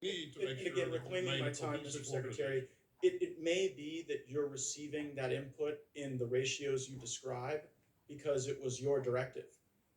need to make And sure again, that we reclaiming remain my a time, cohesive Mr. Secretary, organization. it may be that you're receiving that input in the ratios you describe because it was your directive.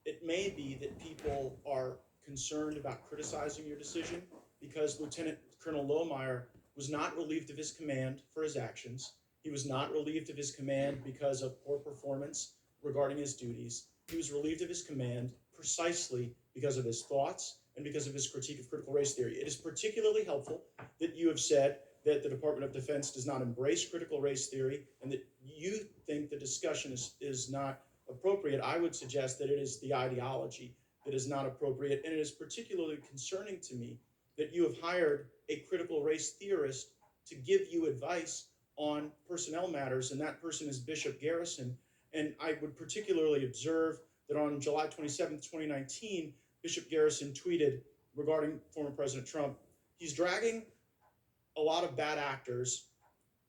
It may be that people are concerned about criticizing your decision because Lieutenant Colonel Lohmeyer was not relieved of his command for his actions. He was not relieved of his command because of poor performance regarding his duties. He was relieved of his command precisely because of his thoughts and because of his critique of critical race theory. It is particularly helpful that you have said that the Department of Defense does not embrace critical race theory and that you think the discussion is not appropriate. I would suggest that it is the ideology that is not appropriate, and it is particularly concerning to me that you have hired a critical race theorist to give you advice on personnel matters, and that person is Bishop Garrison. And I would particularly observe that on July 27th, 2019, Bishop Garrison tweeted regarding former President Trump, he's dragging a lot of bad actors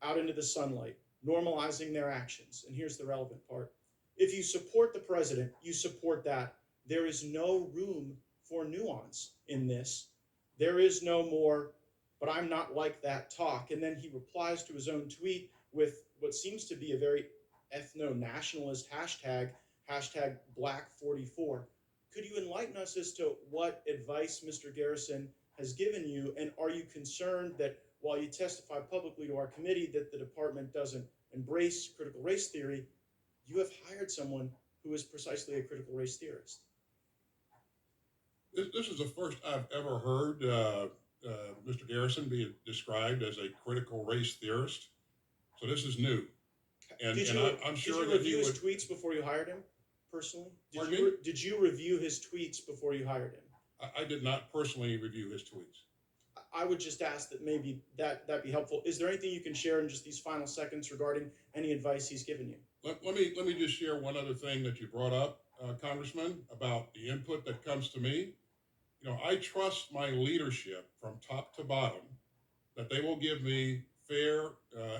out into the sunlight, normalizing their actions. And here's the relevant part. If you support the president, you support that. There is no room for nuance in this. There is no more, but I'm not like that talk. And then he replies to his own tweet with what seems to be a very ethno-nationalist hashtag, hashtag Black44. Could you enlighten us as to what advice Mr. Garrison has given you? And are you concerned that while you testify publicly to our committee that the department doesn't embrace critical race theory, you have hired someone who is precisely a critical race theorist? This is the first I've ever heard Mr. Garrison be described as a critical race theorist. So this is new. I'm sure did you that he review his would. tweets before you hired him personally? Pardon me? Did you review his tweets before you hired him? I did not personally review his tweets. I would just ask that maybe that be helpful. Is there anything you can share in just these final seconds regarding any advice he's given you? Let me just share one other thing that you brought up, Congressman, about the input that comes to me. You know, I trust my leadership from top to bottom that they will give me fair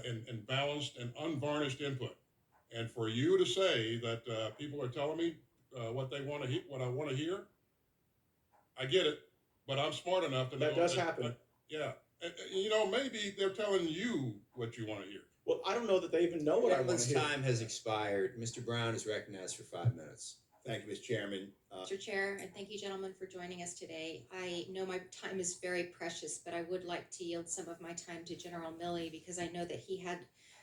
and balanced and unvarnished input. And for you to say that people are telling me what they want to hear, what I want to hear, I get it. But I'm smart enough to know That does happen. Yeah, you know, maybe they're telling you what you want to hear. Well, I don't know that they even know what I want to hear. Time has expired. Mr. Brown is recognized for 5 minutes. Thank you, Mr. Chairman. Mr. Chair, and thank you, gentlemen, for joining us today. I know my time is very precious, but I would like to yield some of my time to General Milley because I know that he had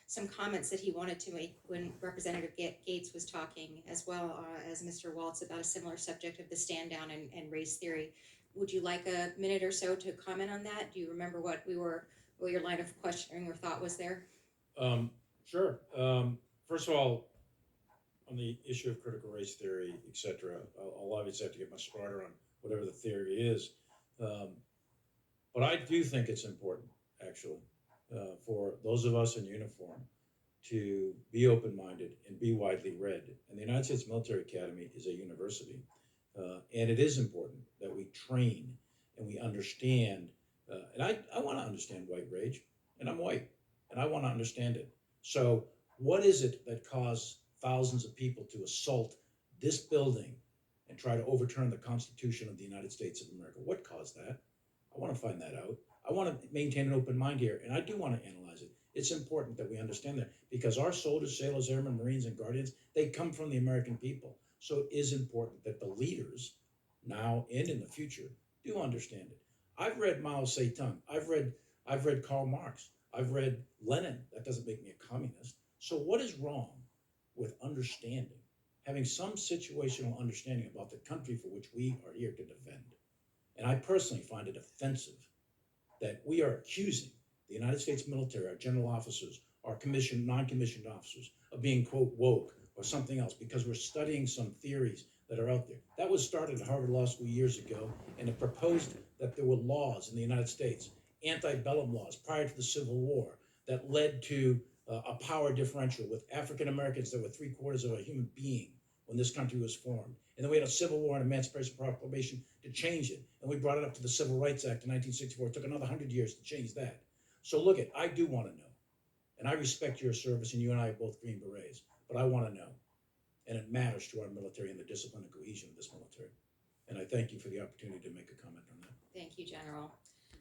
some comments that he wanted to make when Representative Gates was talking, as well as Mr. Waltz, about a similar subject of the stand down and race theory. Would you like a minute or so to comment on that? Do you remember what your line of questioning or thought was there? Sure. First of all, on the issue of critical race theory, etc., I'll obviously have to get much smarter on whatever the theory is. But I do think it's important, actually, for those of us in uniform to be open-minded and be widely read. And the United States Military Academy is a university. And it is important that we train and we understand. And I want to understand white rage, and I'm white, and I want to understand it. So what is it that caused thousands of people to assault this building and try to overturn the Constitution of the United States of America? What caused that? I want to find that out. I want to maintain an open mind here, and I do want to analyze it. It's important that we understand that because our soldiers, sailors, airmen, Marines, and Guardians, they come from the American people. So it is important that the leaders, now and in the future, do understand it. I've read Mao Zedong. I've read Karl Marx. I've read Lenin. That doesn't make me a communist. So what is wrong with understanding, having some situational understanding about the country for which we are here to defend? And I personally find it offensive that we are accusing the United States military, our general officers, our commissioned, non-commissioned officers, of being, quote, woke or something else because we're studying some theories that are out there. That was started at Harvard Law School years ago, and it proposed that there were laws in the United States, antebellum laws prior to the Civil War, that led to a power differential with African Americans that were 3/4 of a human being when this country was formed. And then we had a Civil War and Emancipation Proclamation to change it. And we brought it up to the Civil Rights Act in 1964. It took another 100 years to change that. So look, I do want to know. And I respect your service, and you and I are both Green Berets. But I want to know. And it matters to our military and the discipline and cohesion of this military. And I thank you for the opportunity to make a comment on that. Thank you, General.